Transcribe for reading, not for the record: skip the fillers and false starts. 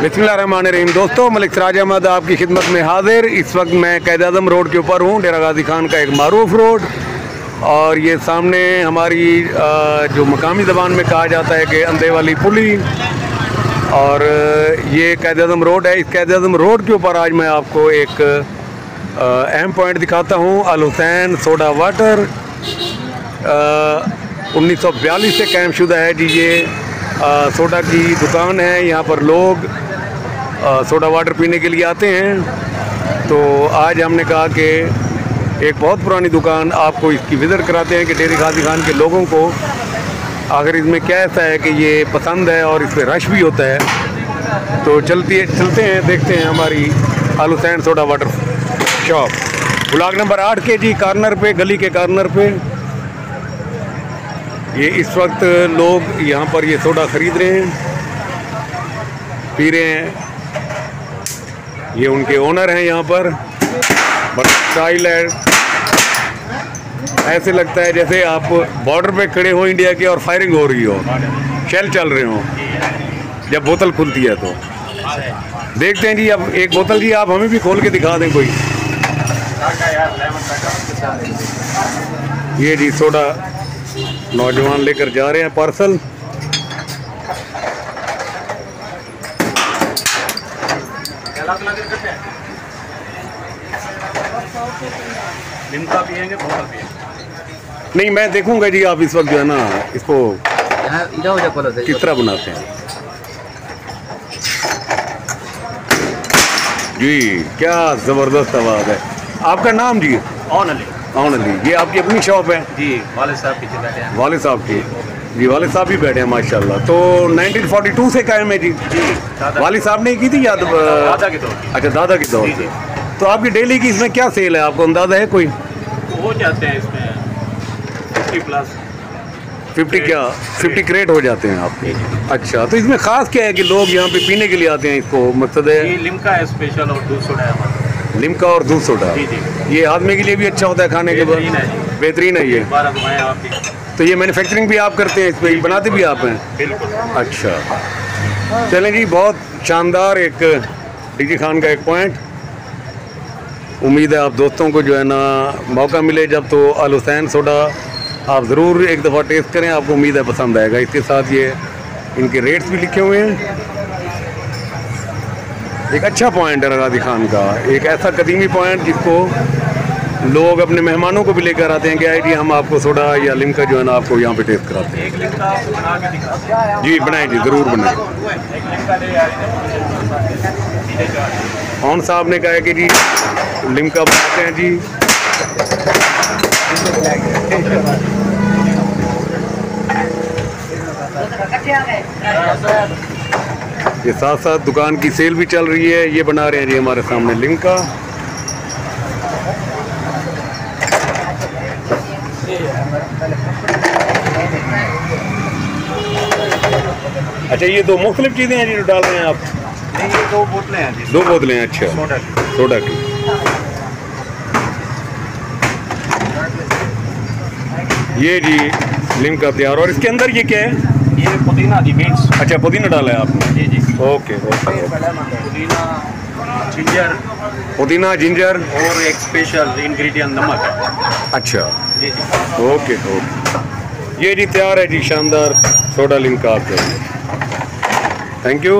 बिस्मिल्लाहिर्रहमानिर्रहीम। दोस्तों, मलिक सिराज अहमद आपकी खिदमत में हाजिर। इस वक्त मैं क़ायद-ए-आज़म रोड के ऊपर हूँ, डेरा गाजी खान का एक मारूफ रोड। और ये सामने हमारी जो मकामी ज़बान में कहा जाता है कि अंधे वाली पुली, और ये क़ायद-ए-आज़म रोड है। इस क़ायद-ए-आज़म रोड के ऊपर आज मैं आपको एक अहम पॉइंट दिखाता हूँ। अल हुसैन सोडा वाटर 1942 से कायम शुदा है जी। ये सोडा की दुकान है। यहाँ पर लोग सोडा वाटर पीने के लिए आते हैं। तो आज हमने कहा कि एक बहुत पुरानी दुकान आपको इसकी विज़िट कराते हैं कि डेरा गाजी खान के लोगों को आखिर इसमें क्या ऐसा है कि ये पसंद है और इस पर रश भी होता है। तो चलते हैं, देखते हैं हमारी Al Hussain soda water shop, block number 8 के जी कॉर्नर पे, गली के कॉर्नर पे। ये इस वक्त लोग यहाँ पर ये सोडा ख़रीद रहे हैं, पी रहे हैं। ये उनके ओनर हैं यहाँ पर। बड़ा स्टाइल है, ऐसे लगता है जैसे आप बॉर्डर पे खड़े हो इंडिया के और फायरिंग हो रही हो, शेल चल रहे हो जब बोतल खुलती है। तो देखते हैं जी, अब एक बोतल जी आप हमें भी खोल के दिखा दें कोई। ये जी सोडा नौजवान लेकर जा रहे हैं पार्सल। लिम्का पिएंगे, बोतल पिएंगे? नहीं, मैं देखूंगा जी। आप इस वक्त जो है ना इसको किस तरह बनाते हैं जी। क्या ज़बरदस्त आवाज़ है। आपका नाम जी? ऑन अली। ऑन अली। ये आपकी अपनी शॉप है जी, वालिद साहब पीछे बैठे हैं। वालिद साहब की जी, वालिद साहब भी बैठे हैं माशाल्लाह। तो 1942 से कायम है जी। वालिद साहब ने की थी याद? दादा के दौर की। अच्छा, दादा के दौर से। तो आपकी डेली की इसमें क्या सेल है, आपको अंदाज़ा है कोई? हो जाते हैं इसमें 50 प्लस 50 क्या 50 क्रेट हो जाते हैं आपके? अच्छा, तो इसमें ख़ास क्या है कि लोग यहाँ पे पीने के लिए आते हैं? इसको मकसद है ये लिम्का है स्पेशल, और दूध सोडा है हमारा। लिम्का और दूध सोडा। जी जी। ये आदमी के लिए भी अच्छा होता है खाने के बाद? बेहतरीन है ये। तो ये मैन्युफैक्चरिंग भी आप करते हैं इस पर, बनाते भी आप हैं? बिल्कुल। अच्छा, चलें जी, बहुत शानदार एक डीजी खान का एक पॉइंट। उम्मीद है आप दोस्तों को जो है ना मौका मिले जब, तो अल हुसैन सोडा आप ज़रूर एक दफ़ा टेस्ट करें, आपको उम्मीद है पसंद आएगा। इसके साथ ये इनके रेट्स भी लिखे हुए हैं। एक अच्छा पॉइंट है डेरा गाजी खान का, एक ऐसा कदीमी पॉइंट जिसको लोग अपने मेहमानों को भी लेकर आते हैं कि आई जी हम आपको सोडा या लिम्का जो है ना आपको यहाँ पे टेस्ट कराते हैं। एक लिम्का आपको बना के दिखा। जी बनाएं जी, ज़रूर बनाएं। एक लिम्का ले आ रहे हैं। कौन साहब ने कहा है कि जी लिम्का बनाते हैं जी। ये साथ साथ दुकान की सेल भी चल रही है। ये बना रहे हैं जी हमारे सामने लिम्का। अच्छा, ये दो मुख्तलिफ चीज़ें हैं जी जो डाल रहे हैं आप? नहीं, ये 2 बोतलें हैं जी। 2 बोतलें हैं। अच्छा, सोडा की। ये जी लिम्का तैयार। और इसके अंदर ये क्या है? ये पुदीना जी, बीन्स। अच्छा, पुदीना डाला है आपने? जी जी। Okay okay. पुदीना, जिंजर। पुदीना, जिंजर और एक स्पेशल इंग्रेडिएंट नमक है। अच्छा, जी जी। Okay okay. ये जी तैयार है जी, शानदार सोडा लिम्का आपके। Thank you.